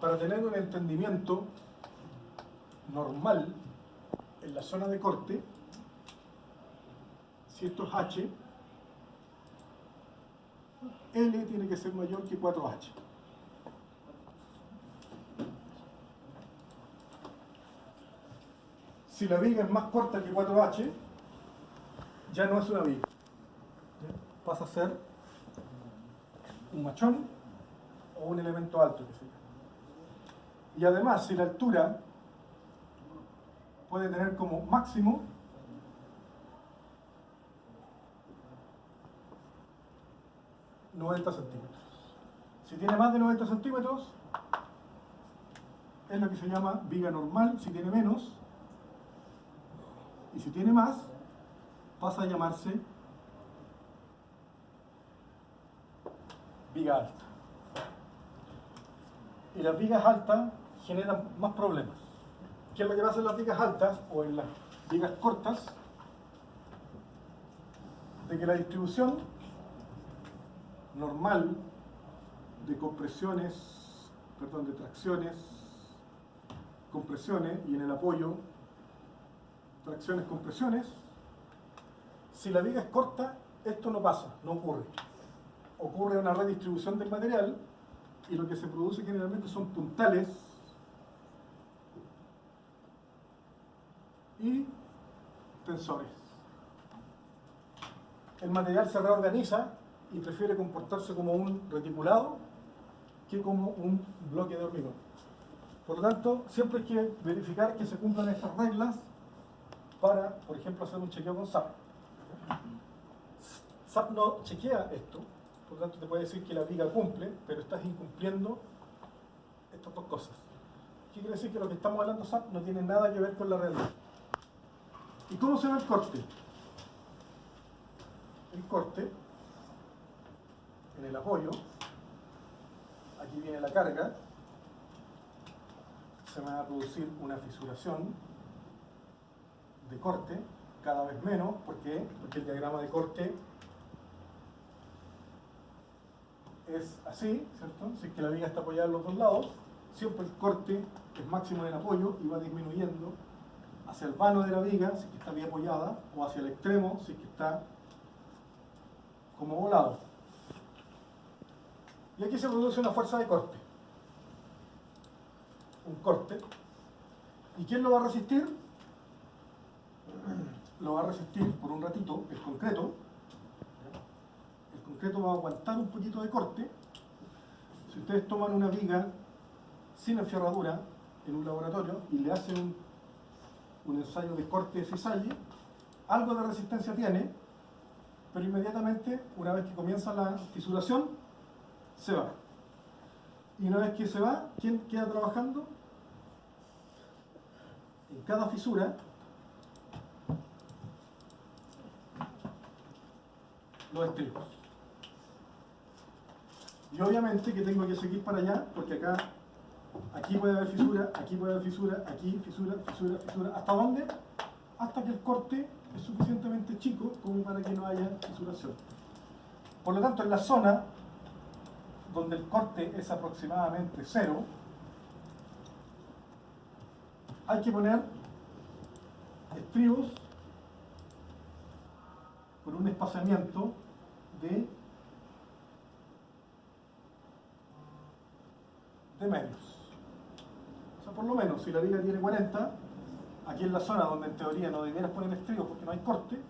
para tener un entendimiento normal en la zona de corte, si esto es H, L tiene que ser mayor que 4H. Si la viga es más corta que 4H, ya no es una viga. Pasa a ser un machón o un elemento alto, que se llama. Y además, si la altura puede tener como máximo 90 centímetros. Si tiene más de 90 centímetros, es lo que se llama viga normal. Si tiene menos, y si tiene más, pasa a llamarse viga alta. Y las vigas altas generan más problemas. ¿Qué es lo que pasa en las vigas altas o en las vigas cortas? De que la distribución normal de compresiones, perdón, de tracciones, compresiones, y en el apoyo tracciones, compresiones, si la viga es corta, esto no pasa, no ocurre. Ocurre una redistribución del material y lo que se produce generalmente son puntales y tensores. El material se reorganiza y prefiere comportarse como un reticulado que como un bloque de hormigón. Por lo tanto, siempre hay que verificar que se cumplan estas reglas para, por ejemplo, hacer un chequeo con SAP. SAP no chequea esto, por lo tanto te puede decir que la viga cumple, pero estás incumpliendo estas dos cosas. ¿Qué quiere decir? Que lo que estamos hablando SAP no tiene nada que ver con la realidad. ¿Y cómo se ve el corte? El corte, en el apoyo, aquí viene la carga, se va a producir una fisuración de corte, cada vez menos. ¿Por qué? Porque el diagrama de corte es así, ¿cierto? Si es que la viga está apoyada en los dos lados, siempre el corte es máximo en el apoyo y va disminuyendo hacia el vano de la viga, si es que está bien apoyada, o hacia el extremo, si es que está como volado. Y aquí se produce una fuerza de corte. Un corte. ¿Y quién lo va a resistir? Lo va a resistir por un ratito el concreto. El concreto va a aguantar un poquito de corte. Si ustedes toman una viga sin enferradura en un laboratorio y le hacen un ensayo de corte de cisalle, algo de resistencia tiene, pero inmediatamente, una vez que comienza la fisuración, se va. Y una vez que se va, ¿quién queda trabajando? En cada fisura los estribos. Y obviamente que tengo que seguir para allá, porque acá, aquí puede haber fisura, aquí puede haber fisura, aquí fisura, fisura, fisura. ¿Hasta dónde? Hasta que el corte es suficientemente chico como para que no haya fisuración. Por lo tanto, en la zona donde el corte es aproximadamente 0, hay que poner estribos con un espaciamiento de medios. O sea, por lo menos, si la viga tiene 40, aquí en la zona donde en teoría no debieras poner estribos porque no hay corte,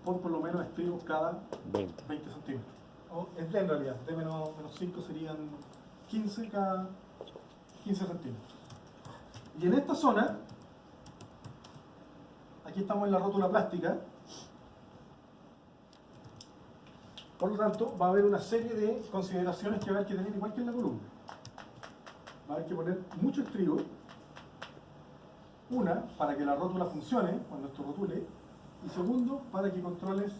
pon por lo menos estribos cada 20 centímetros. O es D en realidad, D menos 5 serían 15 cada 15 centímetros. Y en esta zona, aquí estamos en la rótula plástica, por lo tanto va a haber una serie de consideraciones que va a haber que tener igual que en la columna. Va a haber que poner mucho estribo, una, para que la rótula funcione cuando esto rotule, y segundo, para que controles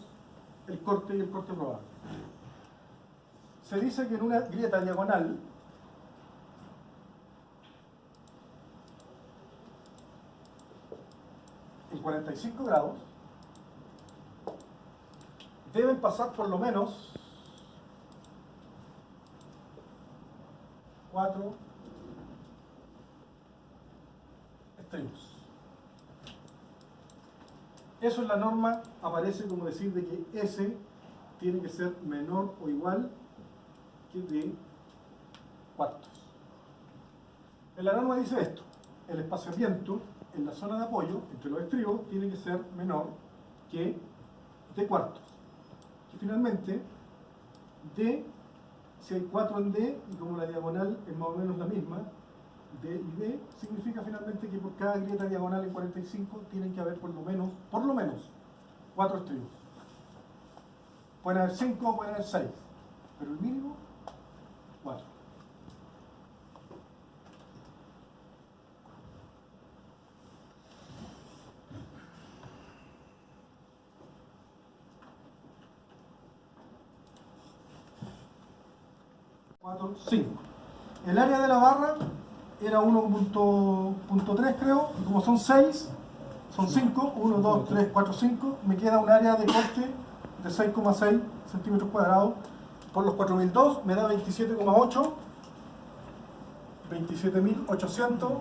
el corte y el corte probable. Se dice que en una grieta diagonal en 45 grados deben pasar por lo menos 4 estribos. Eso en la norma aparece como decir de que S tiene que ser menor o igual que de cuartos. En la norma dice esto: el espaciamiento en la zona de apoyo entre los estribos tiene que ser menor que D cuartos. Que finalmente D, si hay 4 en D, y como la diagonal es más o menos la misma, D y D, significa finalmente que por cada grieta diagonal en 45 tienen que haber por lo menos 4 estribos. Pueden haber 5 o pueden haber 6, pero el mínimo 4. El área de la barra era 1.3 creo, y como son 6, son 5, 1, 2, 3, 4, 5, me queda un área de corte de 6,6 centímetros cuadrados por los 4002, me da 27,8, 27.800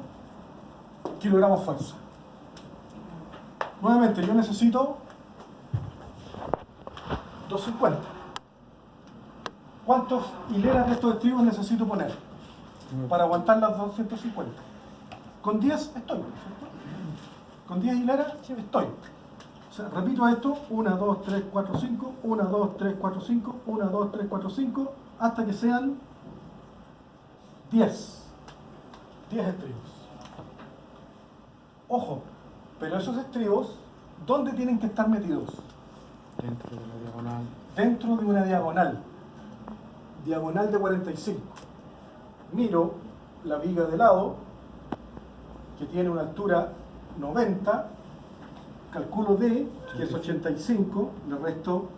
kilogramos fuerza. Nuevamente, yo necesito 250. ¿Cuántas hileras de estos estribos necesito poner para aguantar las 250? Con 10 estoy, ¿cierto? Con 10 hileras estoy. O sea, repito esto: 1, 2, 3, 4, 5, 1, 2, 3, 4, 5, 1, 2, 3, 4, 5, hasta que sean 10 estribos. Ojo, pero esos estribos, ¿dónde tienen que estar metidos? Dentro de la diagonal. Dentro de una diagonal. Diagonal de 45. Miro la viga de lado, que tiene una altura 90, calculo D, que es 85, le resto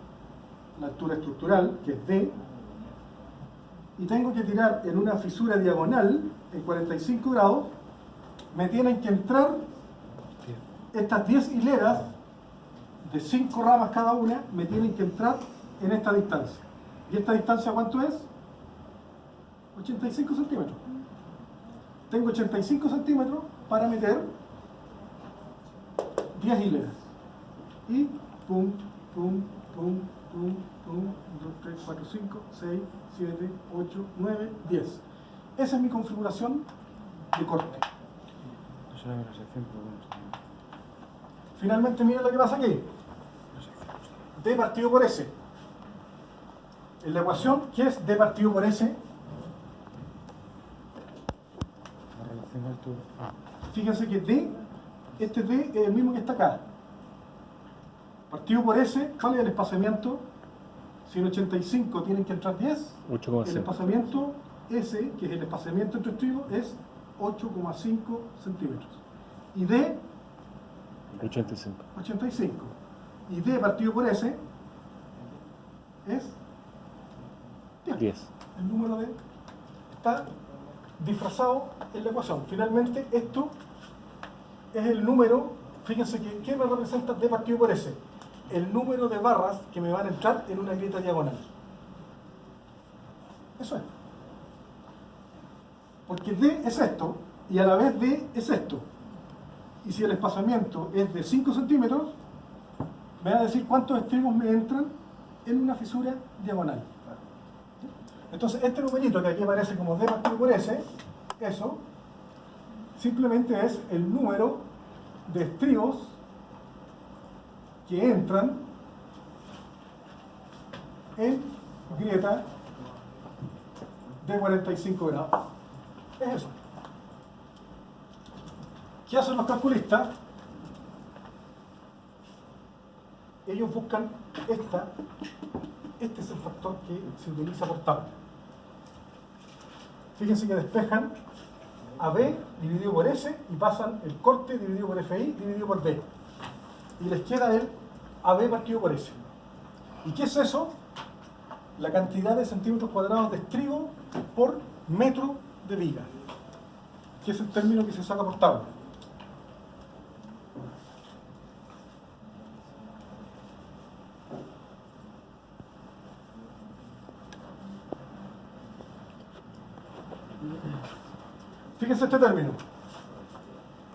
la altura estructural, que es D, y tengo que tirar en una fisura diagonal en 45 grados, me tienen que entrar estas 10 hileras de 5 ramas cada una, me tienen que entrar en esta distancia. ¿Y esta distancia cuánto es? 85 centímetros. Tengo 85 centímetros para meter 10 hileras. Y pum, pum, pum, pum, pum, 1, 2, 3, 4, 5, 6, 7, 8, 9, 10. Esa es mi configuración de corte. Finalmente, miren lo que pasa aquí. D partido por S. En la ecuación, ¿qué es D partido por S? La relación de altura. Fíjense que D, este D es el mismo que está acá. Partido por S, ¿cuál es el espaciamiento? Si en 85 tienen que entrar 10, 8,5. el espaciamiento S, que es el espaciamiento entre estribos, es 8,5 centímetros. Y D, 85. 85. Y D partido por S es 10. El número D está disfrazado en la ecuación. Finalmente, esto es el número. Fíjense que ¿qué me representa D partido por S? El número de barras que me van a entrar en una grieta diagonal. Eso es. Porque D es esto, y a la vez D es esto. Y si el espaciamiento es de 5 centímetros, me va a decir cuántos estribos me entran en una fisura diagonal. Entonces, este numerito que aquí aparece como D partido por S, eso simplemente es el número de estribos que entran en grieta de 45 grados. Es eso. ¿Qué hacen los calculistas? Ellos buscan este es el factor que se utiliza por tabla. Fíjense que despejan AB dividido por S y pasan el corte dividido por FI dividido por D. Y les queda el AB partido por S. ¿Y qué es eso? La cantidad de centímetros cuadrados de estribo por metro de viga, que es el término que se saca por tabla. Fíjense este término.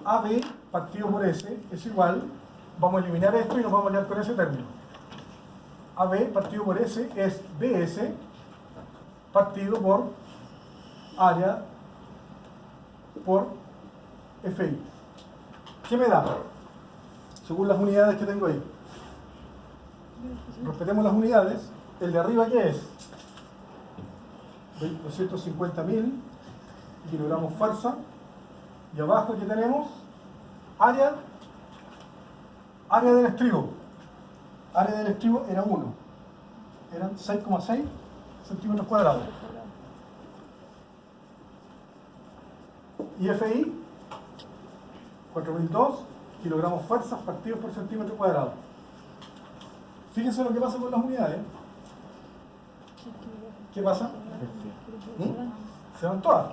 AB partido por S es igual, vamos a eliminar esto y nos vamos a quedar con ese término. AB partido por S es BS partido por área por FI. ¿Qué me da? Según las unidades que tengo ahí. Respetemos las unidades. El de arriba, ¿qué es? 250.000 kilogramos fuerza. Y abajo, ¿qué tenemos? Área del estribo. Área del estribo era 1. Eran 6,6 centímetros cuadrados. Y FI, 4.002 kilogramos fuerzas partidos por centímetro cuadrado. Fíjense lo que pasa con las unidades. ¿Qué pasa? Se van todas.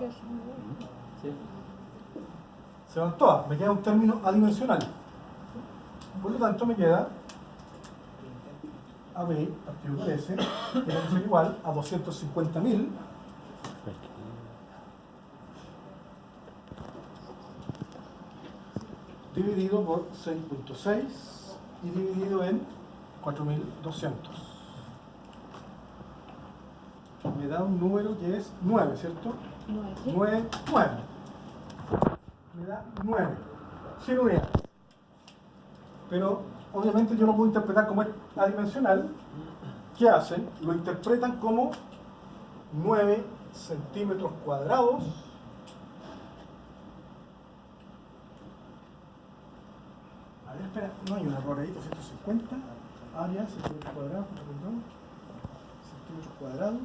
Se van todas. Me queda un término adimensional. Por lo tanto, me queda AB partido por S, que tiene que ser igual a 250.000 dividido por 6.6 y dividido en 4.200. Me da un número que es 9, ¿cierto? 9. Me da 9. Sin unidades. Pero obviamente yo lo puedo interpretar como es adimensional. ¿Qué hacen? Lo interpretan como 9 centímetros cuadrados a ver, espera, no hay un error ahí, 250 área, centímetros cuadrados, perdón, centímetros cuadrados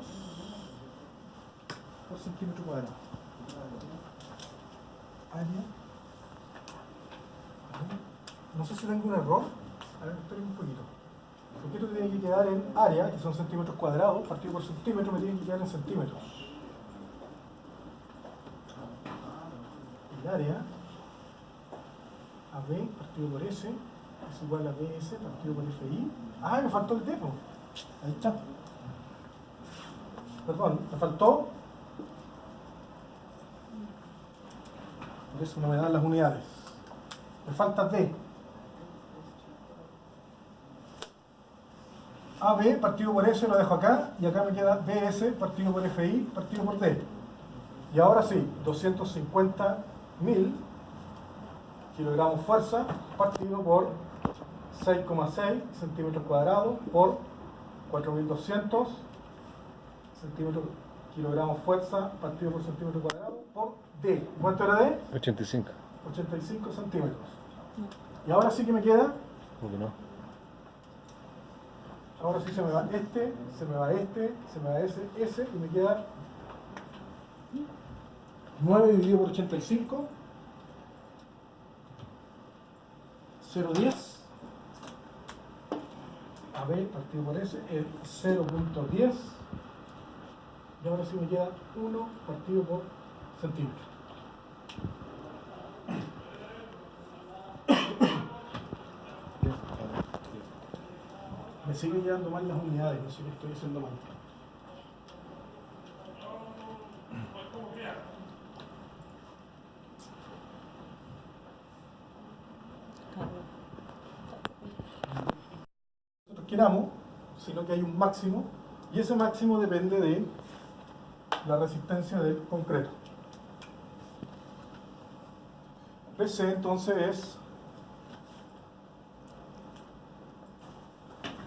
por centímetro cuadrado. Área. No sé si tengo un error. A ver, esperen un poquito. Porque esto tiene que quedar en área, que son centímetros cuadrados, partido por centímetro, me tiene que quedar en centímetros. El área AB partido por S es igual a BS partido por FI. Ah, me faltó el D, po. Ahí está. Perdón, me faltó. Por eso no me dan las unidades. Me falta D. AB partido por S lo dejo acá y acá me queda BS partido por FI partido por D. Y ahora sí, 250.000 kilogramos fuerza partido por 6,6 centímetros cuadrados por 4.200 kilogramos fuerza partido por centímetro cuadrado por D. ¿Cuánto era D? 85. 85 centímetros. Y ahora sí que me queda. ¿Cómo que no? Ahora sí se me va este, se me va este, se me va ese y me queda 9 dividido por 85. 0,10. AB partido por S es 0.10. Y ahora sí me queda 1 partido por centímetro. Me siguen llevando mal las unidades, no sé qué estoy haciendo mal. Nosotros queramos, sino que hay un máximo, y ese máximo depende de la resistencia del concreto. PC entonces es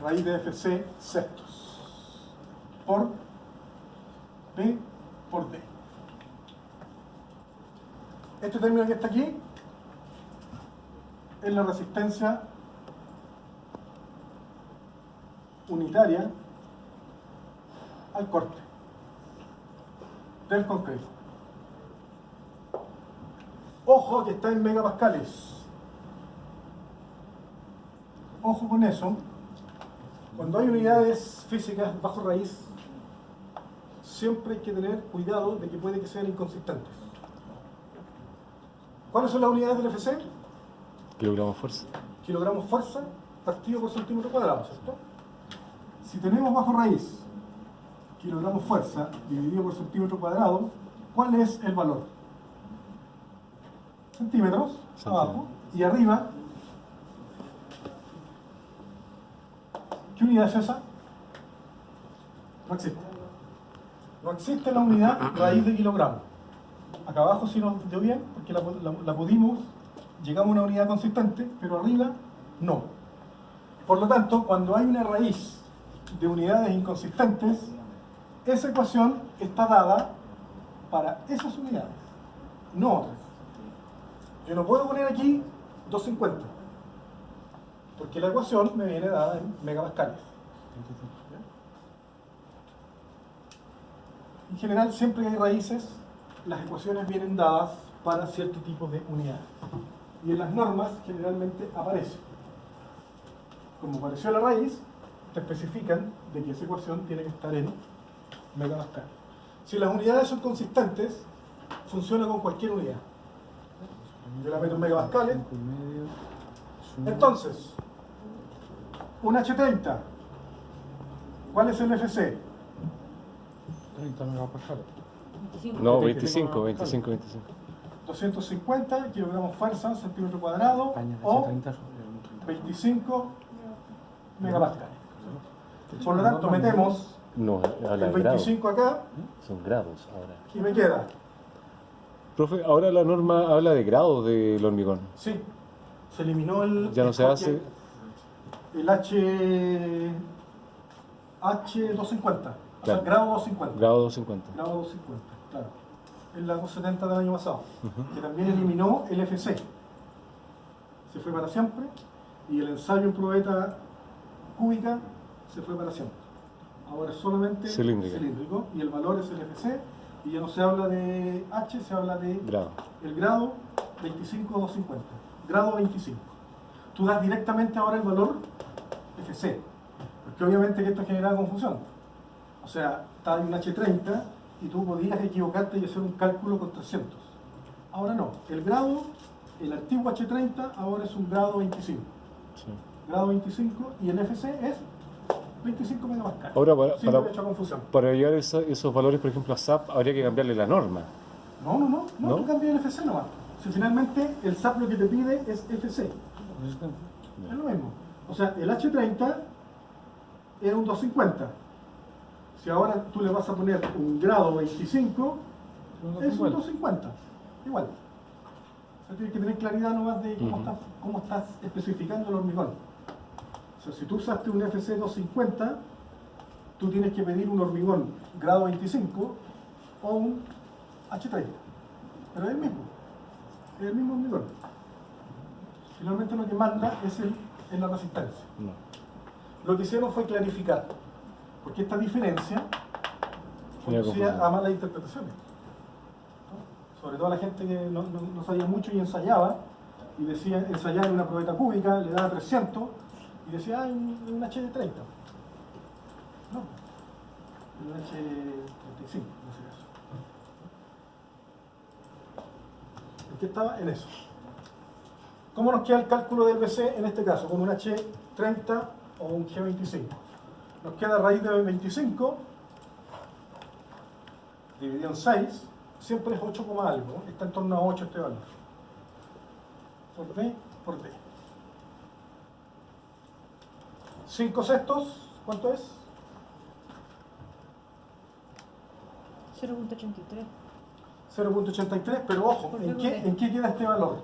raíz de FC sextos por B por D. Este término que está aquí es la resistencia unitaria al corte del concreto. Ojo que está en megapascales. Ojo con eso. Cuando hay unidades físicas bajo raíz, siempre hay que tener cuidado de que puede que sean inconsistentes. ¿Cuáles son las unidades del FC? Kilogramos fuerza. Kilogramos fuerza partido por centímetro cuadrado, ¿cierto? Si tenemos bajo raíz kilogramos fuerza dividido por centímetro cuadrado, ¿cuál es el valor? centímetros abajo, y arriba, ¿qué unidad es esa? No existe. No existe la unidad raíz de kilogramo. Acá abajo sí nos dio bien, porque la pudimos, llegamos a una unidad consistente, pero arriba no. Por lo tanto, cuando hay una raíz de unidades inconsistentes, esa ecuación está dada para esas unidades, no otras. Yo no puedo poner aquí 250, porque la ecuación me viene dada en megapascales. En general, siempre que hay raíces, las ecuaciones vienen dadas para cierto tipo de unidades. Y en las normas generalmente aparece. Como apareció la raíz, te especifican de que esa ecuación tiene que estar en megapascal. Si las unidades son consistentes, funciona con cualquier unidad. Yo la meto en megapascales. Entonces, un H30, ¿cuál es el FC? 30 megapascales. No, 25. 250 kilogramos fuerza, centímetro cuadrado, o 25 megapascales. Por lo tanto, metemos No, habla el de grados. 25 acá Son grados ahora. y me queda, Profe, ahora la norma habla de grados del hormigón. sí, se eliminó el... Ya no se hace. El H250, o sea, Claro. grado 250. Grado 250. Grado 250, claro. Es la 270 del año pasado, que también eliminó el FC. Se fue para siempre, y el ensayo en probeta cúbica se fue para siempre. Ahora es solamente cilíndrico, y el valor es el FC, y ya no se habla de H, se habla de Grado. el grado 25-250, grado 25. Tú das directamente ahora el valor FC, porque obviamente que esto genera confusión. O sea, está en un H30 y tú podías equivocarte y hacer un cálculo con 300. Ahora no, el grado, el antiguo H30 ahora es un grado 25. Sí. Grado 25 y el FC es 25 megapascales. Ahora, Sin derecho a confusión. para llevar esos valores, por ejemplo, a SAP, habría que cambiarle la norma. No, ¿No? tú cambias el FC nomás. Si finalmente el SAP lo que te pide es FC. Es lo mismo. O sea, el H30 era un 250. Si ahora tú le vas a poner un grado 25, es un 250. Igual. O sea, tienes que tener claridad nomás de cómo estás especificando el hormigón. O sea, si tú usaste un FC 250, tú tienes que pedir un hormigón grado 25 o un H30. Pero es el mismo. Es el mismo hormigón. Finalmente lo que manda es la resistencia. No. Lo que hicieron fue clarificar, porque esta diferencia conducía a malas interpretaciones. ¿No? Sobre todo a la gente que no sabía mucho y ensayaba, y decía, ensayaba en una probeta cúbica, le daba 300, y decía, un H30. No, un H35, en ese caso. ¿En qué estaba? En eso. ¿Cómo nos queda el cálculo del BC en este caso? Con un H30 o un G25. Nos queda raíz de 25 dividido en 6, siempre es 8, algo, está en torno a 8 este valor. Por D por D. 5 sextos, ¿cuánto es? 0.83. 0.83, pero ojo, ¿en qué queda este valor?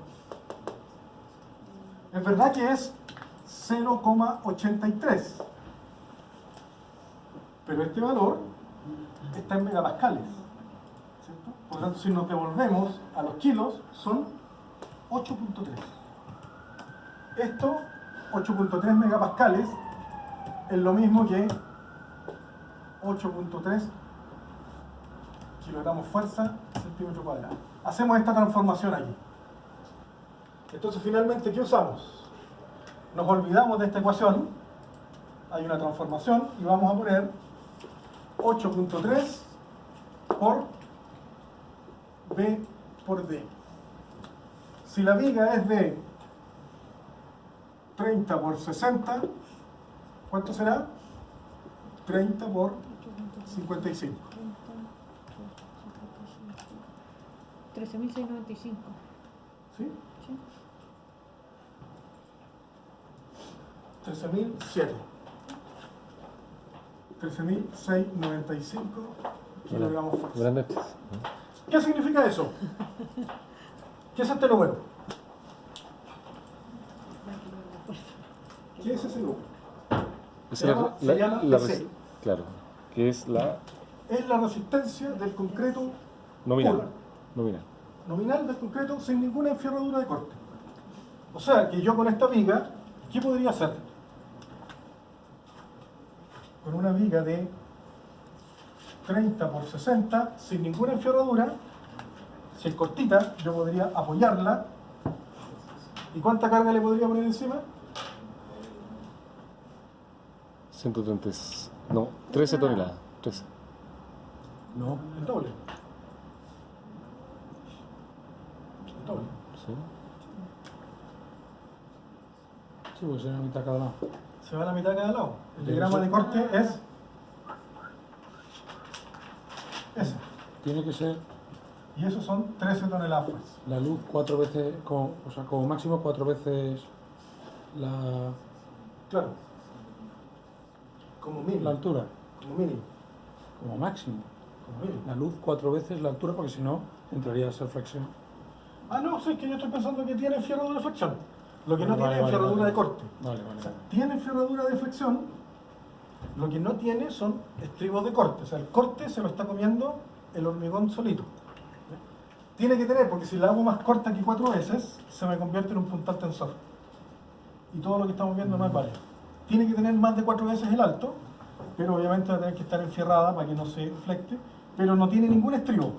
Es verdad que es 0,83, pero este valor está en megapascales, ¿cierto? Por lo tanto, si nos devolvemos a los kilos, son 8.3. Esto, 8.3 megapascales, es lo mismo que 8.3 kilogramos fuerza centímetro cuadrado. Hacemos esta transformación aquí. Entonces, finalmente, ¿qué usamos? Nos olvidamos de esta ecuación, hay una transformación y vamos a poner 8.3 por B por D. Si la viga es de 30 por 60, ¿cuánto será? 30 por 55. 13.695. ¿Sí? Sí. 13.007. 13.695 kilogramos fuerza. Buenas noches. ¿Qué significa eso? ¿Qué es este número? ¿Qué es ese número? Esa Se llama PC. claro, que es la Es la resistencia del concreto nominal. pura, Nominal. nominal del concreto sin ninguna enferradura de corte. O sea que yo con esta viga, ¿qué podría hacer? Con una viga de 30 por 60, sin ninguna enferradura, si es cortita, yo podría apoyarla. ¿Y cuánta carga le podría poner encima? 130. No, 13 toneladas. 13. No. El doble. El doble. ¿Sí? Sí, pues era mitad cada lado. Se va a la mitad de cada lado. El diagrama de corte es ese. Tiene que ser Y eso son 13 toneladas fuerza. la luz 4 veces, o sea, como máximo 4 veces la Claro. Como mínimo. altura. Como mínimo. Como máximo. Como mínimo. La luz 4 veces la altura, porque si no, entraría a ser flexión. Ah, no, sí, es que yo estoy pensando que tiene enferradura de flexión. Lo que no Vale, tiene vale, enferradura vale. de corte. Vale, vale, O sea, vale. tiene enferradura de flexión, lo que no tiene son estribos de corte. O sea, el corte se lo está comiendo el hormigón solito. Tiene que tener, porque si la hago más corta que 4 veces, se me convierte en un puntal tensor. Y todo lo que estamos viendo no es válido. Tiene que tener más de 4 veces el alto, pero obviamente va a tener que estar enfierrada para que no se flecte, pero no tiene ningún estribo.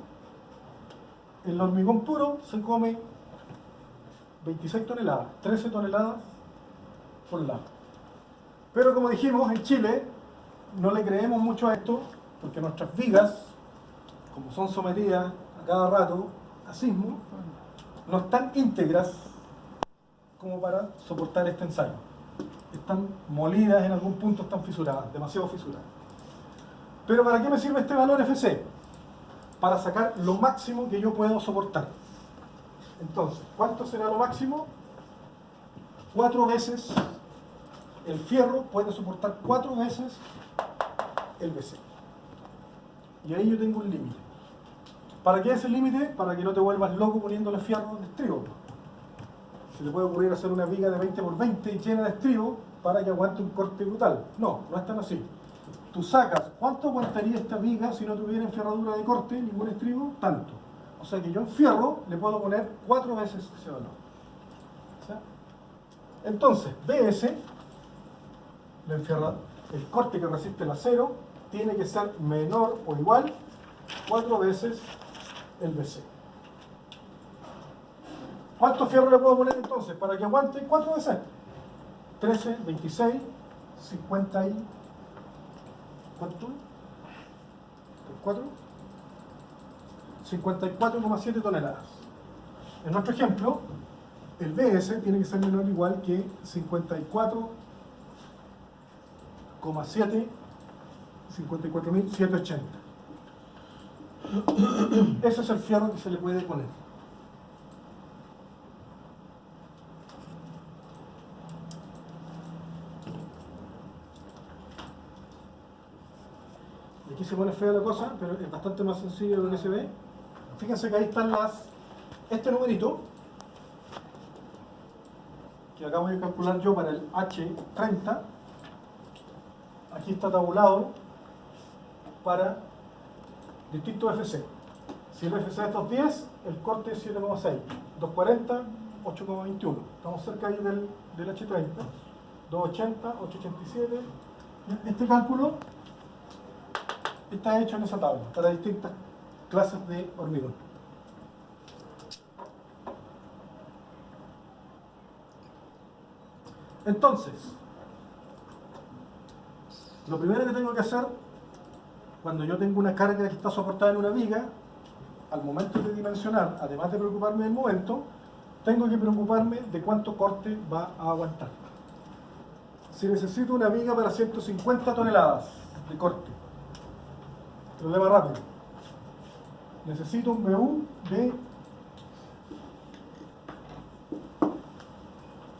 El hormigón puro se come 26 toneladas, 13 toneladas por lado. Pero como dijimos, en Chile no le creemos mucho a esto, porque nuestras vigas, como son sometidas a cada rato a sismo, no están íntegras como para soportar este ensayo. Están molidas en algún punto, están fisuradas, demasiado fisuradas. Pero ¿para qué me sirve este valor FC? Para sacar lo máximo que yo puedo soportar. Entonces, ¿cuánto será lo máximo? 4 veces el fierro puede soportar 4 veces el BC. Y ahí yo tengo un límite. ¿Para qué es el límite? Para que no te vuelvas loco poniéndole fierro de estribo. Se te puede ocurrir hacer una viga de 20 por 20 llena de estribo para que aguante un corte brutal. No, no es tan así. Tú sacas, ¿cuánto aguantaría esta viga si no tuviera enferradura de corte, ningún estribo? Tanto. O sea que yo en fierro le puedo poner 4 veces ese valor. ¿Sí? Entonces, BS, el corte que resiste el acero, tiene que ser menor o igual 4 veces el BC. ¿Cuánto fierro le puedo poner entonces para que aguante 4 veces? 13, 26, 50 y... ¿Cuánto tuve? ¿4? 54,7 toneladas. En nuestro ejemplo, el BS tiene que ser menor o igual que 54,7, 54.780. Ese es el fierro que se le puede poner. Y aquí se pone fea la cosa, pero es bastante más sencillo de lo que se ve. Fíjense que ahí están este numerito que acabo de calcular yo para el H30. Aquí está tabulado para distintos FC. Si el FC es 210, el corte es 7,6. 240, 8,21. Estamos cerca ahí del H30. 280, 887. Este cálculo está hecho en esa tabla para distintas clases de hormigón. Entonces, lo primero que tengo que hacer cuando yo tengo una carga que está soportada en una viga, al momento de dimensionar, además de preocuparme del momento, tengo que preocuparme de cuánto corte va a aguantar. Si necesito una viga para 150 toneladas de corte, problema rápido. Necesito un BU de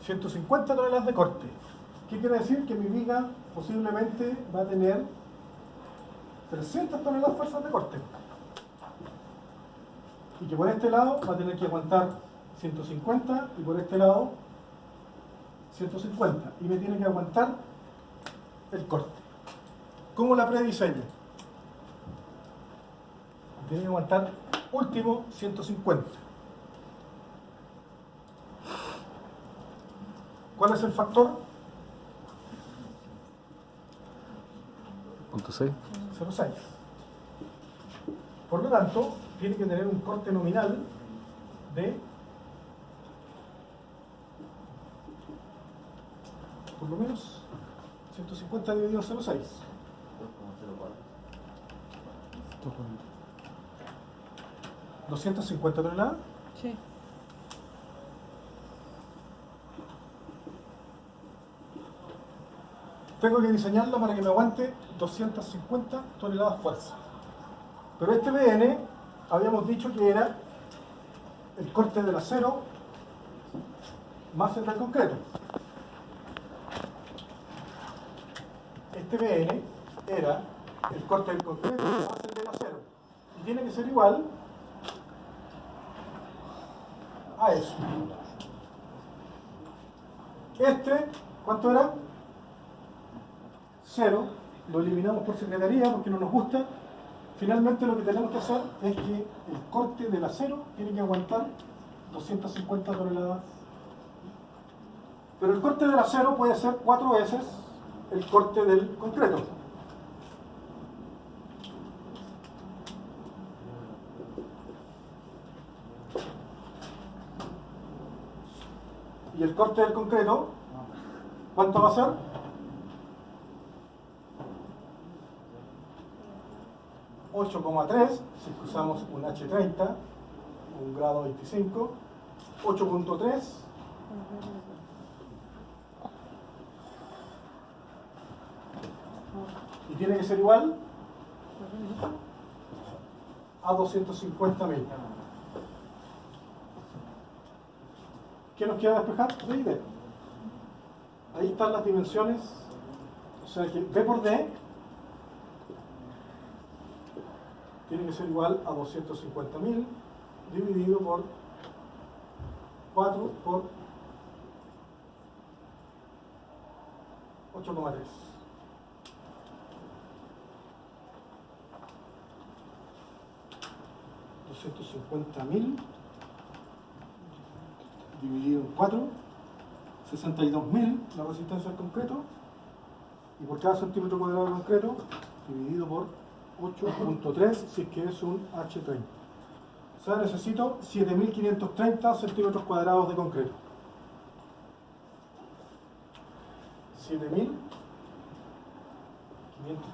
150 toneladas de corte. ¿Qué quiere decir? Que mi viga posiblemente va a tener 300 toneladas de fuerzas de corte. Y que por este lado va a tener que aguantar 150 y por este lado 150. Y me tiene que aguantar el corte. ¿Cómo la prediseño? Tiene que aguantar último 150. ¿Cuál es el factor? 0.6. 0,6. Por lo tanto, tiene que tener un corte nominal de por lo menos 150 dividido 0,6. 250 toneladas. Sí. Tengo que diseñarla para que me aguante 250 toneladas fuerza. Pero este BN habíamos dicho que era el corte del acero más el del concreto. Este BN era el corte del concreto más el del acero. Y tiene que ser igual a eso. Este, ¿cuánto era? 0. Lo eliminamos por secretaría porque no nos gusta. Finalmente lo que tenemos que hacer es que el corte del acero tiene que aguantar 250 toneladas. Pero el corte del acero puede ser 4 veces el corte del concreto. Y el corte del concreto, ¿cuánto va a ser? 8,3 si usamos un H30, un grado 25, 8,3 y tiene que ser igual a 250.000. ¿Qué nos queda despejar? D y D. Ahí están las dimensiones, o sea que B por D tiene que ser igual a 250.000 dividido por 4 por 8,3. $250.000 dividido en 4, 62.000 la resistencia al concreto, y por cada centímetro cuadrado de concreto dividido por 8.3 si es que es un H30. O sea, necesito 7.530 centímetros cuadrados de concreto. 7.530,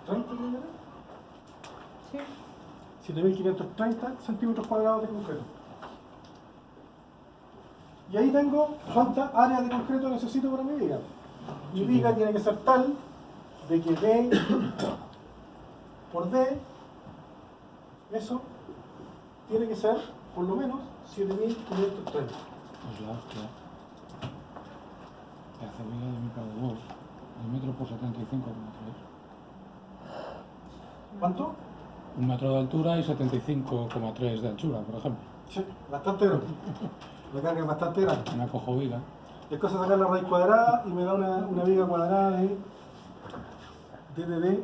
¿no? Sí. 7.530 centímetros cuadrados de concreto. Y ahí tengo cuánta área de concreto necesito para mi viga. Mi viga tiene que ser tal de que D por D, eso tiene que ser por lo menos 7.530. Pues la hostia. La cebilla de mi cada 2. El metro por 75,3. ¿Cuánto? 1 metro de altura y 75,3 de anchura, por ejemplo. Sí, bastante grande. La carga es bastante grande. Una cojoviga. Es cosa sacar la raíz cuadrada y me da una viga cuadrada de DDD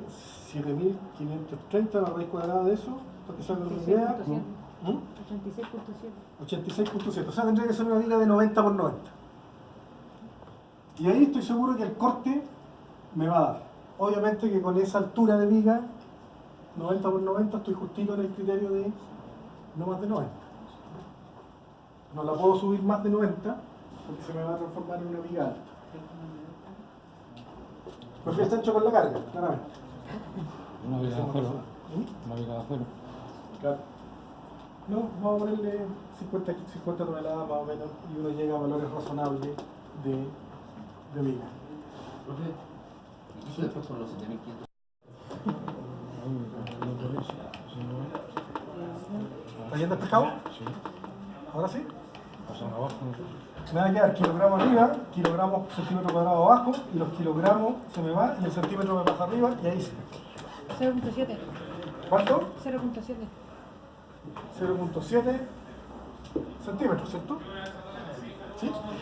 7.530, la raíz cuadrada de eso, para que salga una idea. 86.7. 86.7, o sea, tendría que ser una viga de 90 por 90. Y ahí estoy seguro que el corte me va a dar. Obviamente que con esa altura de viga, 90 por 90, estoy justito en el criterio de no más de 90. No la puedo subir más de 90 porque se me va a transformar en una viga alta. Pues ya está hecho con la carga, claramente. Una viga de acero. Una viga de acero. Claro. No, vamos a ponerle 50 toneladas más o menos y uno llega a valores razonables de viga. Profe, ¿y eso después con los 7.500? ¿Está bien despejado? Sí. ¿Ahora sí? pasan abajo. No sé. Me va a quedar kilogramos arriba, kilogramos centímetro cuadrado abajo, y los kilogramos se me va y el centímetro me pasa arriba, y ahí sí. 0.7. ¿Cuánto? 0.7. 0.7 centímetros, ¿cierto? ¿Sí? Porque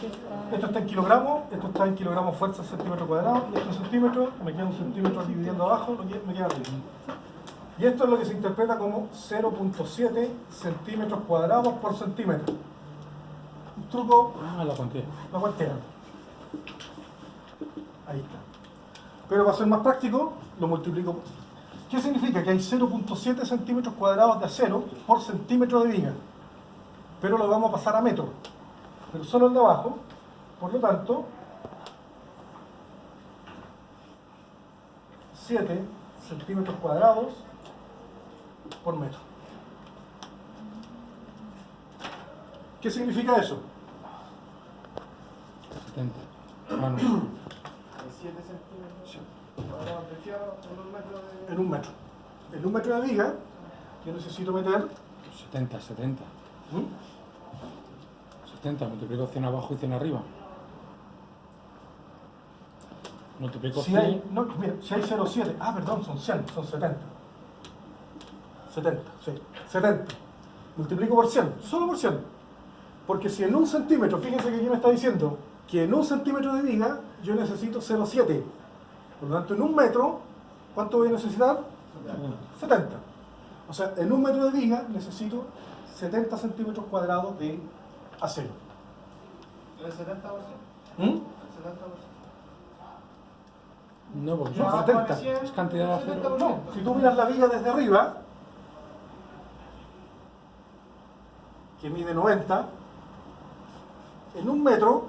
está... Esto está en kilogramos, esto está en kilogramos fuerza centímetro cuadrado, y esto en centímetros, me queda un centímetro dividiendo abajo, lo que me queda arriba. Y esto es lo que se interpreta como 0.7 centímetros cuadrados por centímetro. Un truco, La cuantía. la cuantía. Ahí está. Pero para ser más práctico, lo multiplico. ¿Qué significa? Que hay 0.7 centímetros cuadrados de acero por centímetro de viga. Pero lo vamos a pasar a metro. Pero solo el de abajo. Por lo tanto, 7 centímetros cuadrados por metro. ¿Qué significa eso? 70. Ah, no. 7 centímetros cuadrados de fierro en un metro. En un metro de viga, yo necesito meter 70. 70, multiplico 100 abajo y 100 arriba. Multiplico si 100. hay, no, mira, si hay 0,7, perdón, son 100, son 70. 70, sí, 70. Multiplico por 100, solo por 100. Porque si en un centímetro, fíjense que aquí me está diciendo que en un centímetro de viga yo necesito 0,7. Por lo tanto, en un metro, ¿cuánto voy a necesitar? 70. O sea, en un metro de viga necesito 70 centímetros cuadrados de acero. ¿El 70%? ¿Mm? ¿El 70%? No, porque No, son 70. es cantidad de acero. No, si tú miras la viga desde arriba, que mide 90, en un metro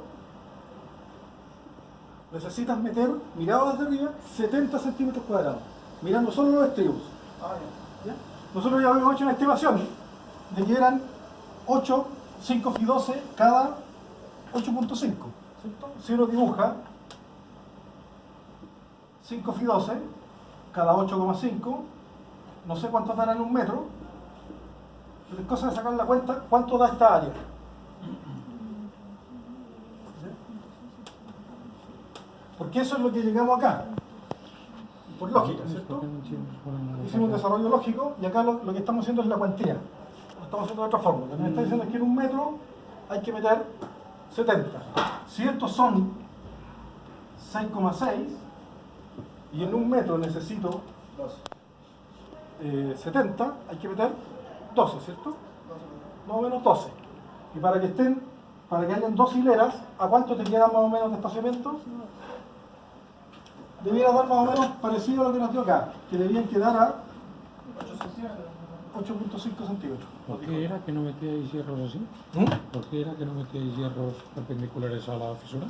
necesitas meter, mirado desde arriba, 70 centímetros cuadrados, mirando solo los estribos. ¿Ya? Nosotros ya habíamos hecho una estimación de que eran 8, 5 y 12 cada 8.5. ¿Cierto? Si uno dibuja 5 fi 12 cada 8,5, no sé cuánto dará en un metro, pero es cosa de sacar la cuenta cuánto da esta área. Porque eso es lo que llegamos acá, por lógica, ¿cierto? Hicimos un desarrollo lógico y acá lo que estamos haciendo es la cuantía. Lo estamos haciendo de otra forma. Lo que me está diciendo es que en un metro hay que meter 70. Si estos son 6,6 y en un metro necesito 70, hay que meter 12, ¿cierto? Más o menos 12. Y para que estén, para que hayan dos hileras, ¿a cuánto te queda más o menos de espaciamiento? Debiera dar más o menos parecido a lo que nos dio acá, que debían quedar a 8.5 centímetros. ¿Por qué era que no metíais hierros así? ¿Mm? ¿Por qué era que no metíais hierros perpendiculares a la fisura?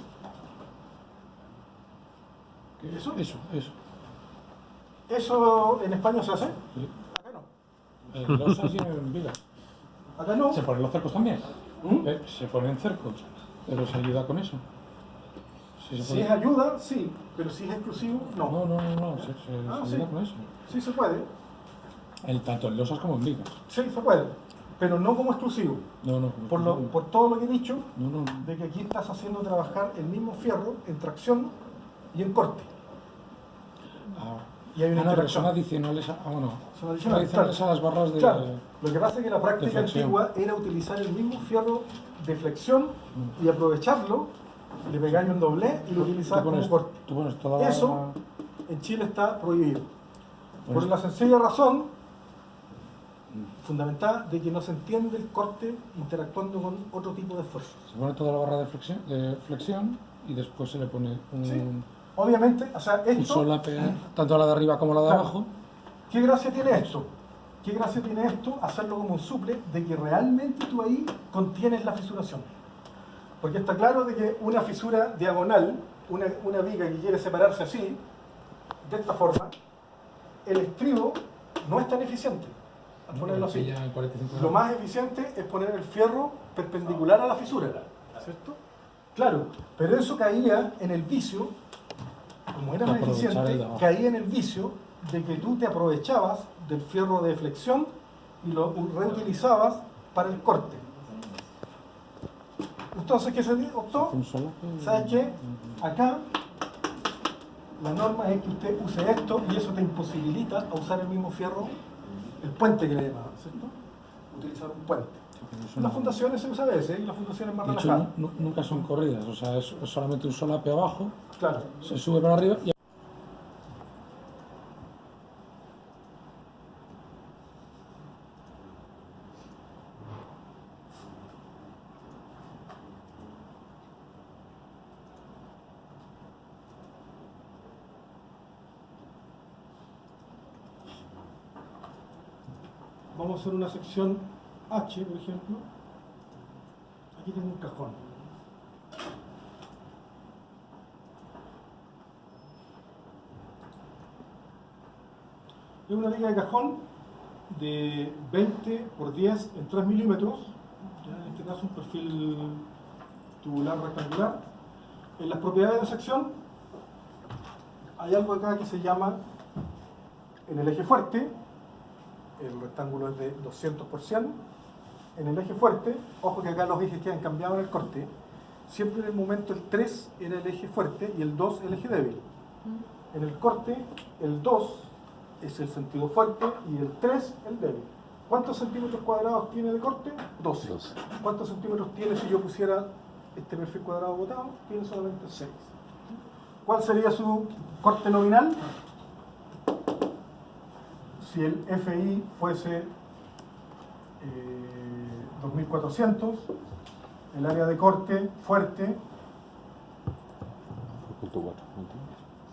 ¿Qué? ¿Eso? Eso. ¿Eso en España se hace? Sí. Acá no. En losas y en vigas. Acá no. ¿Se ponen los cercos también? ¿Mm? Se ponen cercos, pero se ayuda con eso. Sí, se Si puede. es ayuda, sí, pero si es exclusivo, no. No, se sí. ayuda con eso. Sí se puede, Tanto en losas como en vigas. sí se puede, pero no como exclusivo. No, Por todo lo que he dicho, no. de que aquí estás haciendo trabajar el mismo fierro en tracción y en corte. Y hay una pero interacción. son adicionales Son adicionales, a las barras de... Claro, lo que pasa es que la práctica de flexión. antigua era utilizar el mismo fierro de flexión y aprovecharlo, le pegáis un doblez y lo utilizabas como corte. Tú pones toda la... Eso en Chile está prohibido. Por Pues- la sencilla razón fundamental de que no se entiende el corte interactuando con otro tipo de esfuerzo. Se pone toda la barra de flexión y después se le pone un, Sí. Obviamente, o sea, un esto, solape, tanto la de arriba como la de Claro. abajo. ¿qué gracia tiene esto? ¿Qué gracia tiene esto? Hacerlo como un suple de que realmente tú ahí contienes la fisuración. Porque está claro de que una fisura diagonal, una viga que quiere separarse así, de esta forma, el estribo no es tan eficiente al ponerlo así. Ya en 45 Lo más eficiente es poner el fierro perpendicular a la fisura, ¿cierto? Claro, pero eso caía en el vicio, como era más Aprovechar el de eficiente, abajo. caía en el vicio de que tú te aprovechabas del fierro de flexión y lo reutilizabas para el corte. Entonces, ¿qué se optó? Un solo. ¿Sabes qué? Acá la norma es que usted use esto y eso te imposibilita a usar el mismo fierro, el puente que le llamaban, ¿cierto? Utilizar un puente. En las fundaciones se usa a veces y las fundaciones más De hecho, relajadas. nunca son corridas, o sea, es solamente un solape abajo, Claro. se sube para arriba y Vamos a hacer una sección H, por ejemplo. Aquí tengo un cajón. Es una viga de cajón de 20 por 10 en 3 milímetros. Ya en este caso un perfil tubular rectangular. En las propiedades de sección hay algo acá que se llama, en el eje fuerte, el rectángulo es de 200 por 100, en el eje fuerte, ojo que acá los ejes quedan cambiados en el corte, siempre en el momento el 3 era el eje fuerte y el 2 el eje débil. En el corte, el 2 es el sentido fuerte y el 3 el débil. ¿Cuántos centímetros cuadrados tiene de corte? 12. 12. ¿Cuántos centímetros tiene si yo pusiera este perfil cuadrado botado? Tiene solamente 6. ¿Cuál sería su corte nominal? Si el FI fuese 2400, el área de corte fuerte,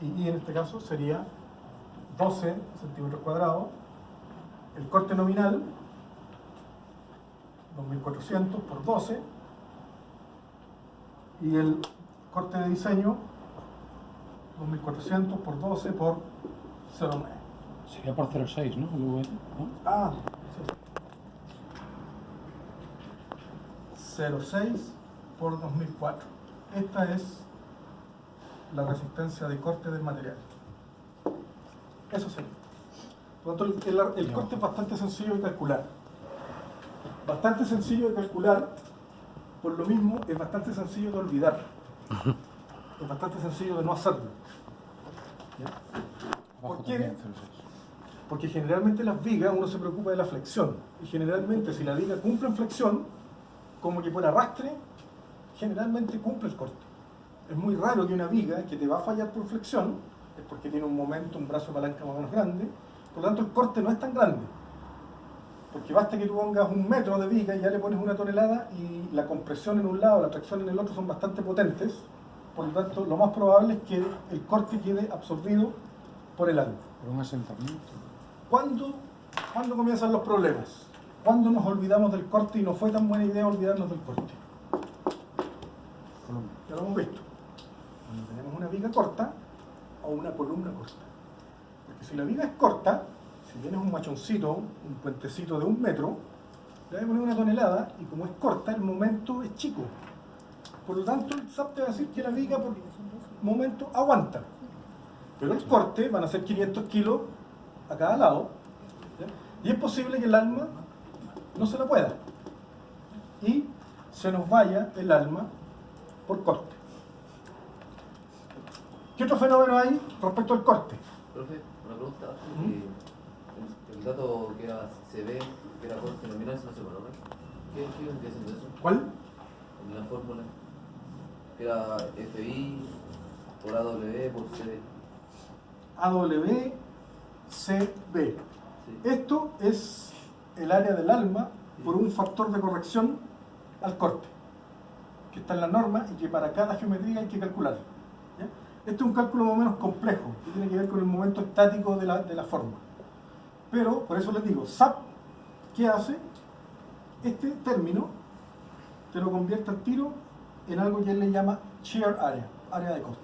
y en este caso sería 12 centímetros cuadrados. El corte nominal, 2400 por 12, y el corte de diseño, 2400 por 12 por 0,9. sería por 0,6, ¿no? El V, ¿no? Ah, sí. 0,6 por 2004. Esta es la resistencia de corte del material. Eso sería. Por lo tanto, el corte es bastante sencillo de calcular. Bastante sencillo de calcular, por lo mismo es bastante sencillo de olvidar. Es bastante sencillo de no hacerlo. ¿Ya? Abajo ¿Por qué? también 0,6. Porque generalmente las vigas uno se preocupa de la flexión. Y generalmente si la viga cumple en flexión, como que por arrastre, generalmente cumple el corte. Es muy raro que una viga que te va a fallar por flexión, es porque tiene un momento, un brazo de palanca más o menos grande, por lo tanto el corte no es tan grande. Porque basta que tú pongas 1 metro de viga y ya le pones 1 tonelada y la compresión en un lado, la tracción en el otro son bastante potentes. Por lo tanto, lo más probable es que el corte quede absorbido por el alma. Por un asentamiento. ¿Cuándo comienzan los problemas? ¿Cuándo nos olvidamos del corte y no fue tan buena idea olvidarnos del corte? Columna. Ya lo hemos visto. Cuando tenemos una viga corta o una columna corta. Porque si la viga es corta, si tienes un machoncito, un puentecito de 1 metro, le voy a poner 1 tonelada y como es corta, el momento es chico. Por lo tanto, el SAP te va a decir que la viga por momento aguanta. Pero el corte van a ser 500 kilos a cada lado. ¿Ya? Y es posible que el alma no se la pueda. Y se nos vaya el alma por corte. ¿Qué otro fenómeno hay respecto al corte? Profe, una pregunta. El dato que era CB, que era corte nominal, se no se conoce. ¿Qué vendría siendo eso? ¿Cuál? En la fórmula. Que era FI por AW por CD. AWCB. Sí. Esto es el área del alma por un factor de corrección al corte, que está en la norma y que para cada geometría hay que calcular. ¿Ya? Este es un cálculo más o menos complejo, que tiene que ver con el momento estático de la forma. Pero, por eso les digo, SAP, ¿qué hace? Este término te lo convierte al tiro en algo que él le llama shear area, área de corte,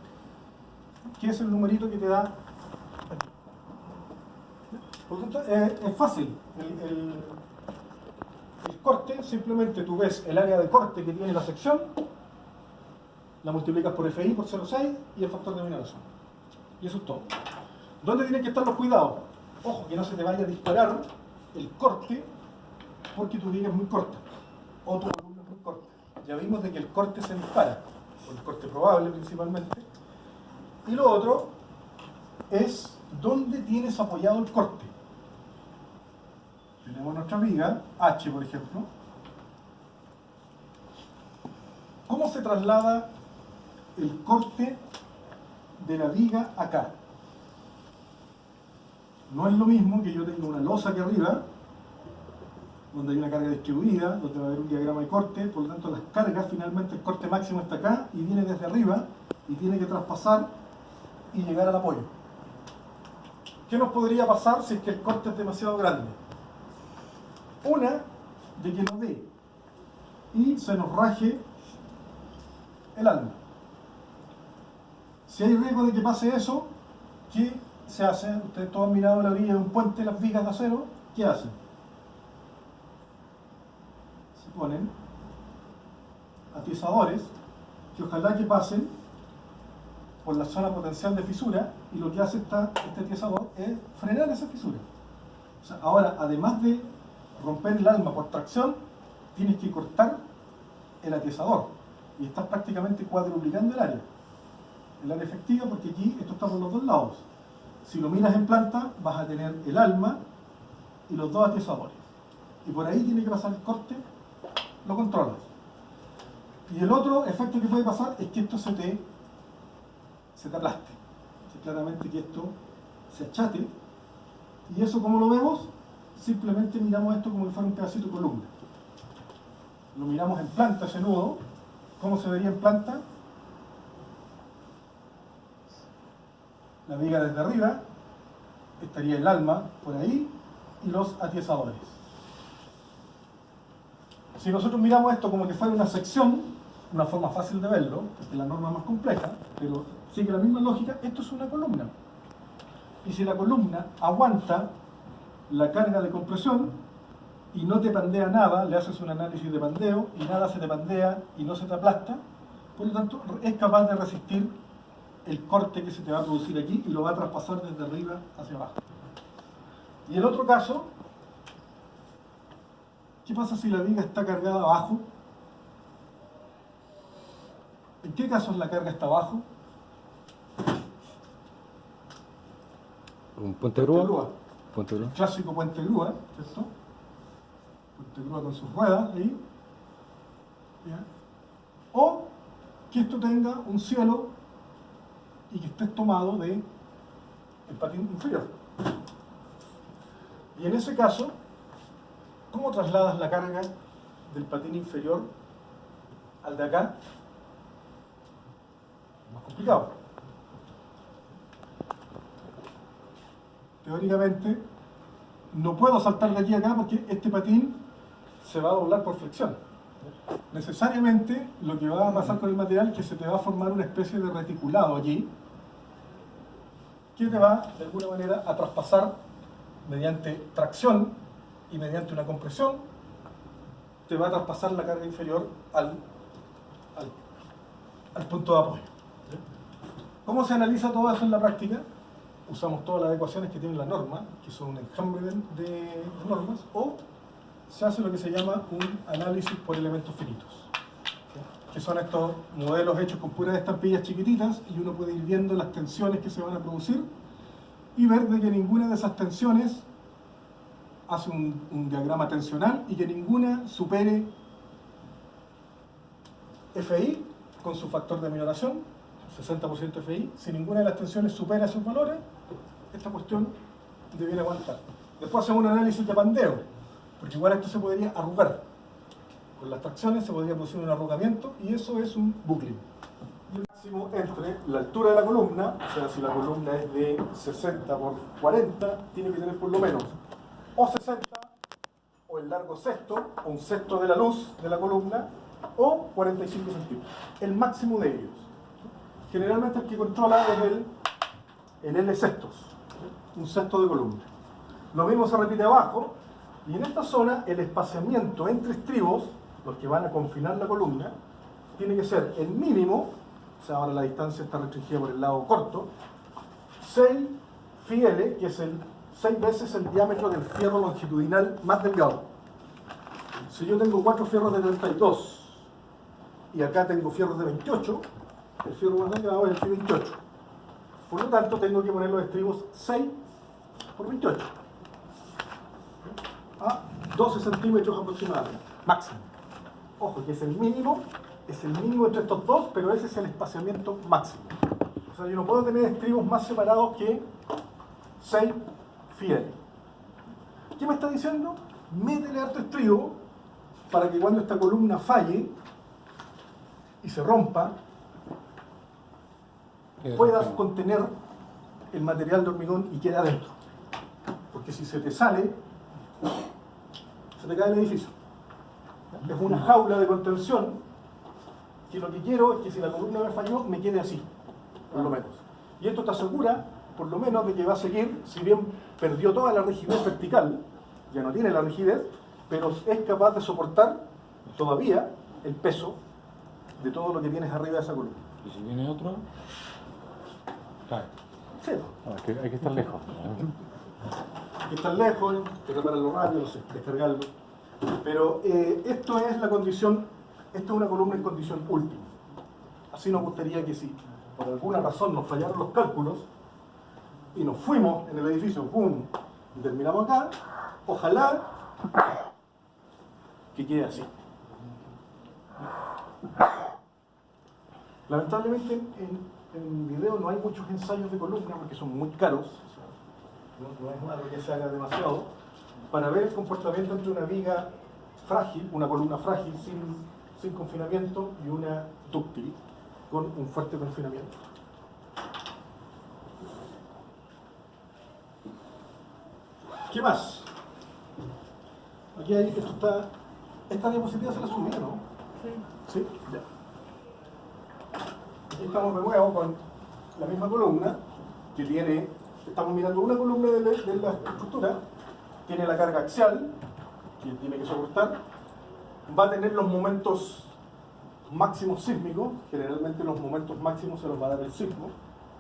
que es el numerito que te da aquí. Por lo tanto, es fácil. El corte, simplemente tú ves el área de corte que tiene la sección, la multiplicas por FI por 0,6 y el factor de nominación. Y eso es todo. ¿Dónde tienen que estar los cuidados? Ojo, que no se te vaya a disparar el corte porque tu viga es muy corta. o tu columna por corte. Ya vimos de que el corte se dispara, o el corte probable principalmente. Y lo otro es dónde tienes apoyado el corte. Tenemos nuestra viga, H por ejemplo. ¿Cómo se traslada el corte de la viga acá? No es lo mismo que yo tenga una losa aquí arriba, donde hay una carga distribuida, donde va a haber un diagrama de corte, por lo tanto las cargas, finalmente el corte máximo está acá y viene desde arriba y tiene que traspasar y llegar al apoyo. ¿Qué nos podría pasar si es que el corte es demasiado grande? Una, de que nos dé y se nos raje el alma. Si hay riesgo de que pase eso, ¿qué se hace? Ustedes todos han mirado la orilla de un puente, las vigas de acero, ¿qué hacen? Se ponen atizadores que ojalá que pasen por la zona potencial de fisura, y lo que hace este atizador es frenar esa fisura. O sea, ahora, además de romper el alma por tracción, tienes que cortar el atizador y estás prácticamente cuadruplicando el área efectiva, porque aquí esto está por los dos lados. Si lo miras en planta, vas a tener el alma y los dos atizadores, y por ahí tiene que pasar el corte, lo controlas. Y el otro efecto que puede pasar es que esto se te aplaste, que claramente que esto se achate, y eso, ¿cómo lo vemos? Simplemente miramos esto como si fuera un pedacito de columna. Lo miramos en planta, ese nudo. ¿Cómo se vería en planta? La viga desde arriba, estaría el alma por ahí y los atizadores. Si nosotros miramos esto como que fuera una sección, una forma fácil de verlo, porque la norma es más compleja, pero sigue la misma lógica, esto es una columna. Y si la columna aguanta la carga de compresión y no te pandea nada, le haces un análisis de pandeo y nada se te pandea y no se te aplasta, por lo tanto es capaz de resistir el corte que se te va a producir aquí y lo va a traspasar desde arriba hacia abajo. Y el otro caso, ¿qué pasa si la viga está cargada abajo? ¿En qué casos la carga está abajo? ¿Un puente grúa? Puente El grúa. clásico puente grúa, ¿cierto? Puente grúa con sus ruedas ahí. ¿Ya? O que esto tenga un cielo y que estés tomado de el patín inferior. Y en ese caso, ¿cómo trasladas la carga del patín inferior al de acá? Más complicado. Teóricamente, no puedo saltar de aquí a acá porque este patín se va a doblar por fricción. Necesariamente, lo que va a pasar con el material es que se te va a formar una especie de reticulado allí, que te va, de alguna manera, a traspasar mediante tracción y mediante una compresión, te va a traspasar la carga inferior al punto de apoyo. ¿Cómo se analiza todo eso en la práctica? Usamos todas las ecuaciones que tiene la norma, que son un enjambre de normas, o se hace lo que se llama un análisis por elementos finitos, que son estos modelos hechos con puras estampillas chiquititas, y uno puede ir viendo las tensiones que se van a producir y ver de que ninguna de esas tensiones hace un diagrama tensional y que ninguna supere FI con su factor de minoración, 60% FI. Si ninguna de las tensiones supera esos valores, esta cuestión debiera aguantar. Después hacemos un análisis de pandeo, porque igual esto se podría arrugar. Con las tracciones se podría producir un arrugamiento y eso es un bucling. Y el máximo entre la altura de la columna, o sea, si la columna es de 60 por 40, tiene que tener por lo menos o 60, o el largo sexto, o un sexto de la luz de la columna, o 45 centímetros. El máximo de ellos. Generalmente el que controla es el L sextos, un sexto de columna. Lo mismo se repite abajo, y en esta zona el espaciamiento entre estribos, los que van a confinar la columna, tiene que ser el mínimo, o sea, ahora la distancia está restringida por el lado corto, 6 phi L, que es 6 veces el diámetro del fierro longitudinal más delgado. Si yo tengo 4 fierros de 32 y acá tengo fierros de 28, el fierro más delgado es el de 28. Por lo tanto, tengo que poner los estribos 6 por 28 a 12 centímetros aproximadamente, máximo. Ojo, que es el mínimo entre estos dos, pero ese es el espaciamiento máximo. O sea, yo no puedo tener estribos más separados que 6 fieles. ¿Qué me está diciendo? Métele harto estribo para que cuando esta columna falle y se rompa, puedas contener el material de hormigón y quede adentro. Porque si se te sale, se te cae el edificio. Es una jaula de contención que lo que quiero es que si la columna me falló, me quede así, por lo menos. Y esto te asegura, por lo menos, de que va a seguir, si bien perdió toda la rigidez vertical, ya no tiene la rigidez, pero es capaz de soportar todavía el peso de todo lo que tienes arriba de esa columna. Y si viene otro, cae. Cero. No, hay que estar lejos. Hay que estar lejos, que repararlo rápido, no sé, descargarlo. Pero esto es la condición, esto es una columna en condición última. Así nos gustaría que si por alguna razón nos fallaron los cálculos y nos fuimos en el edificio, ¡pum!, y terminamos acá, ojalá que quede así. Lamentablemente en video no hay muchos ensayos de columna porque son muy caros, o sea, no es algo que se haga demasiado, para ver el comportamiento entre una viga frágil, una columna frágil sin confinamiento y una dúctil con un fuerte confinamiento. ¿Qué más? Aquí hay, esto está, esta diapositiva se la subí, ¿no? Sí. ¿Sí? Ya. Aquí estamos de nuevo con la misma columna que tiene, estamos mirando una columna de la estructura, tiene la carga axial que tiene que soportar, va a tener los momentos máximos sísmicos, generalmente los momentos máximos se los va a dar el sismo,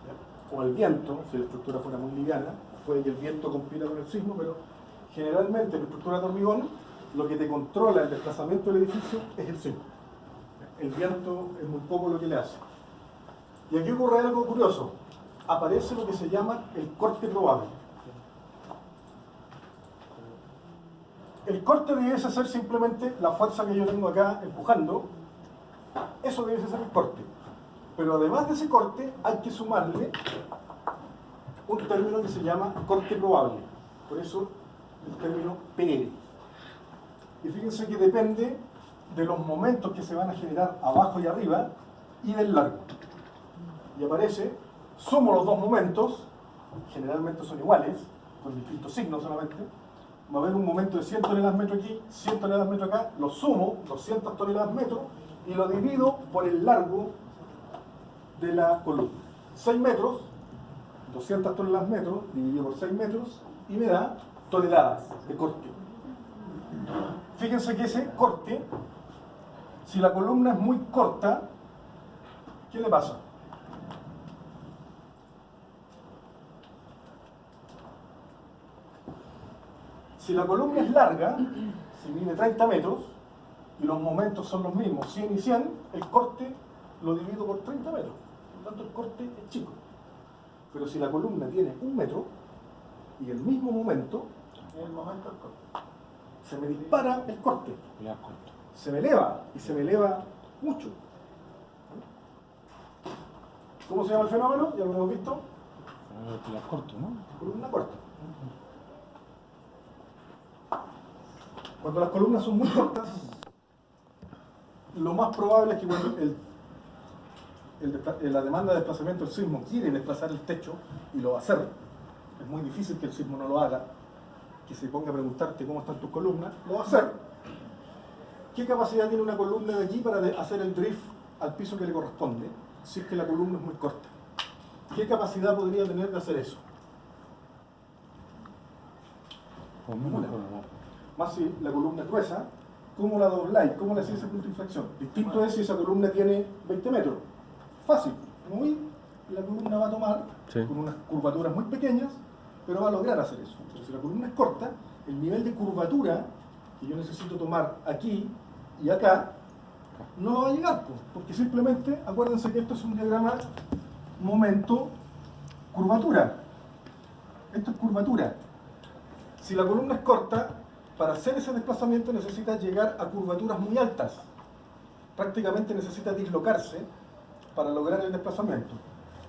¿ya?, o el viento, si la estructura fuera muy liviana, puede que el viento compita con el sismo, pero generalmente en la estructura de hormigón lo que te controla el desplazamiento del edificio es el sismo. El viento es muy poco lo que le hace. Y aquí ocurre algo curioso. Aparece lo que se llama el corte probable. El corte debiese ser simplemente la fuerza que yo tengo acá empujando. Eso debiese ser el corte. Pero además de ese corte hay que sumarle un término que se llama corte probable. Por eso el término PR. Y fíjense que depende de los momentos que se van a generar abajo y arriba y del largo. Y aparece, sumo los dos momentos, generalmente son iguales, con distintos signos solamente. Va a haber un momento de 100 toneladas metro aquí, 100 toneladas metro acá, lo sumo, 200 toneladas metro, y lo divido por el largo de la columna. 6 metros, 200 toneladas metro, dividido por 6 metros, y me da toneladas de corte. Fíjense que ese corte, si la columna es muy corta, ¿qué le pasa? Si la columna es larga, si mide 30 metros, y los momentos son los mismos, 100 y 100, el corte lo divido por 30 metros. Por lo tanto, el corte es chico. Pero si la columna tiene 1 metro, y el mismo momento, es el momento del corte. Se me dispara el corte. Se me eleva, y se me eleva mucho. ¿Cómo se llama el fenómeno? Ya lo hemos visto. La corto, ¿no? Columna corta. Cuando las columnas son muy cortas, lo más probable es que cuando la demanda de desplazamiento del sismo quiere desplazar el techo, y lo va a hacer, es muy difícil que el sismo no lo haga, que se ponga a preguntarte cómo están tus columnas, lo va a hacer. ¿Qué capacidad tiene una columna de aquí para hacer el drift al piso que le corresponde, si es que la columna es muy corta? ¿Qué capacidad podría tener de hacer eso? Ninguna. Más si la columna es gruesa, ¿cómo la dobláis? ¿Cómo le hacéis ese punto de inflexión? Distinto es si esa columna tiene 20 metros. Fácil, muy, la columna va a tomar con unas curvaturas muy pequeñas, pero va a lograr hacer eso. Pero si la columna es corta, el nivel de curvatura que yo necesito tomar aquí y acá, no lo va a llegar, pues, porque simplemente, acuérdense que esto es un diagrama momento curvatura. Esto es curvatura. Si la columna es corta, para hacer ese desplazamiento necesita llegar a curvaturas muy altas. Prácticamente necesita dislocarse para lograr el desplazamiento.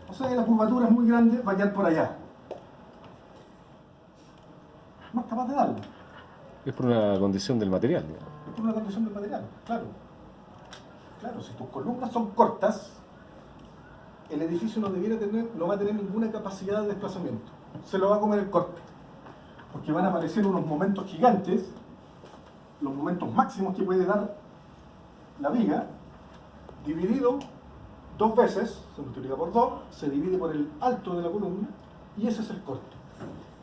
O sea, la curvatura es muy grande, va a quedar por allá. No es capaz de darlo. Es por una condición del material, digamos. Es por una condición del material, claro. Claro, si tus columnas son cortas, el edificio no va a tener ninguna capacidad de desplazamiento. Se lo va a comer el corte. Porque van a aparecer unos momentos gigantes, los momentos máximos que puede dar la viga, dividido 2 veces, se multiplica por 2, se divide por el alto de la columna, y ese es el corte.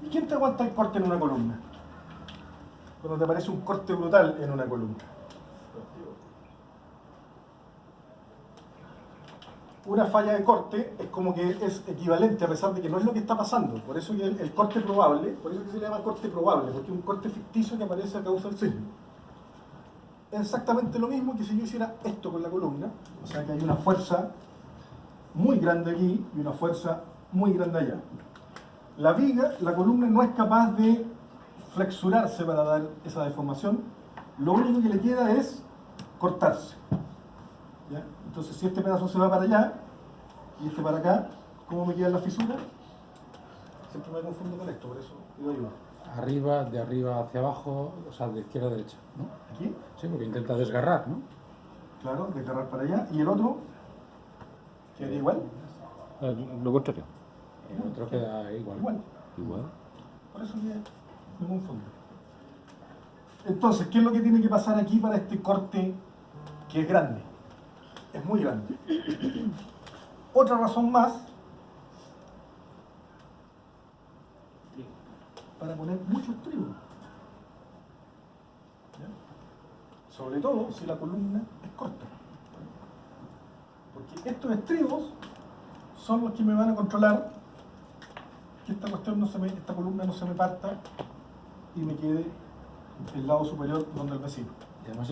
¿Y quién te aguanta el corte en una columna? Cuando te aparece un corte brutal en una columna. Una falla de corte es como que es equivalente, a pesar de que no es lo que está pasando. Por eso que el corte probable, por eso que se le llama corte probable, porque es un corte ficticio que aparece a causa del sismo. Es exactamente lo mismo que si yo hiciera esto con la columna, o sea que hay una fuerza muy grande aquí y una fuerza muy grande allá. La viga, la columna no es capaz de flexurarse para dar esa deformación, lo único que le queda es cortarse. ¿Ya? Entonces, si este pedazo se va para allá y este para acá, ¿cómo me queda la fisura? Siempre me confundo con esto, por eso pido ayuda. Arriba, de arriba hacia abajo, o sea, de izquierda a derecha, ¿no? Aquí, Sí, porque intenta desgarrar, ¿no? claro, desgarrar para allá, y el otro quedaría igual. Ah, lo contrario. El otro queda igual. Igual. Igual. Por eso me confundo. Entonces, ¿qué es lo que tiene que pasar aquí para este corte que es grande? Es muy grande. Otra razón más para poner muchos tribos. ¿Ya? Sobre todo si la columna es corta. Porque estos estribos son los que me van a controlar que esta columna no se me parta y me quede el lado superior donde el vecino. Y además